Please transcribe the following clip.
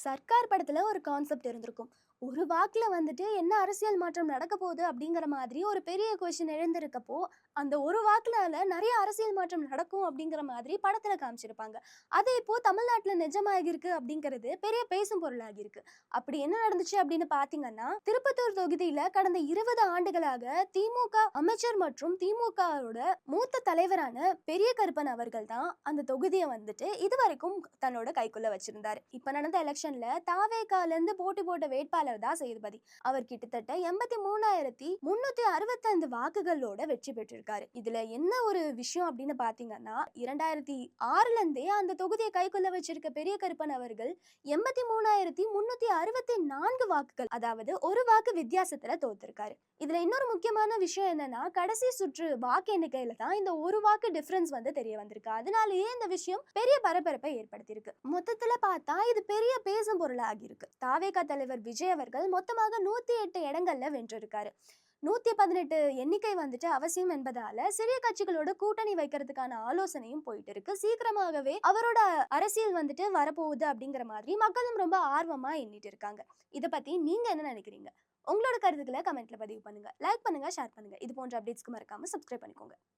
சர்க்கார் படத்துல ஒரு கான்செப்ட் இருந்திருக்கும். ஒரு வாக்குல வந்துட்டு என்ன அரசியல் மாற்றம் நடக்க போகுது அப்படிங்கிற மாதிரி ஒரு பெரிய கொஸ்டின் எழுந்திருக்கப்போ, அந்த ஒரு வாக்குனால நெறைய அரசியல் மாற்றம் நடக்கும் அப்படிங்கிற மாதிரி படத்துல காமிச்சிருப்பாங்க. அது இப்போ தமிழ்நாட்டுல நிஜமாகியிருக்கு அப்படிங்கிறது பெரிய பேசும் பொருளாகியிருக்கு. அப்படி என்ன நடந்துச்சு அப்படின்னு பார்த்தீங்கன்னா, திருப்பத்தூர் தொகுதியில கடந்த 20 ஆண்டுகளாக திமுக அமைச்சர் மற்றும் திமுகவோட மூத்த தலைவரான பெரிய கருப்பன் அவர்கள் தான் அந்த தொகுதிய வந்துட்டு இதுவரைக்கும் தன்னோட கைக்குள்ள வச்சிருந்தாரு. இப்ப நடந்த எலெக்ஷன்ல தாவேகால இருந்து போட்டி போட்ட வேட்பாளர் தான் சேதுபதி. அவர் கிட்டத்தட்ட 83,365 வாக்குகளோட வெற்றி பெற்றிருக்காரு. இதுல என்ன ஒரு விஷயம் அப்படின்னு பாத்தீங்கன்னா, 2006ல இருந்தே அந்த தொகுதியை கைக்குள்ள வச்சிருக்க பெரிய கருப்பன் அவர்கள் 83,364 வாக்குகள், அதாவது ஒரு வாக்கு வித்தியாசத்துல தோத்திருக்காரு. இதுல இன்னொரு முக்கியமான விஷயம் என்னன்னா, கடைசி சுற்று வாக்கு எண்ணிக்கையில தான் இந்த ஒரு வாக்கு டிஃபரன்ஸ் வந்து தெரிய வந்திருக்கு. அதனாலேயே இந்த விஷயம் பெரிய பரபரப்பை ஏற்படுத்தியிருக்கு. மொத்தத்துல பார்த்தா இது பெரிய பேசும் பொருளாகி இருக்கு. தாவேகா தலைவர் விஜய் அவர்கள் மொத்தமாக 108 இடங்கள்ல வென்றிருக்காரு. 118 எண்ணிக்கை வந்துட்டு அவசியம் என்பதால சிறிய கட்சிகளோட கூட்டணி வைக்கிறதுக்கான ஆலோசனையும் போயிட்டு இருக்கு. சீக்கிரமாகவே அவரோட அரசியல் வந்துட்டு வரப்போகுது அப்படிங்கிற மாதிரி மக்களும் ரொம்ப ஆர்வமா எண்ணிட்டு இருக்காங்க. இத பத்தி நீங்க என்ன நினைக்கிறீங்க? உங்களோட கருத்துக்களை கமெண்ட்ல பதிவு பண்ணுங்க. லைக் பண்ணுங்க, ஷேர் பண்ணுங்க. இது போன்ற அப்டேட்ஸ்க்கு மறக்காம சப்ஸ்கிரைப் பண்ணிக்கோங்க.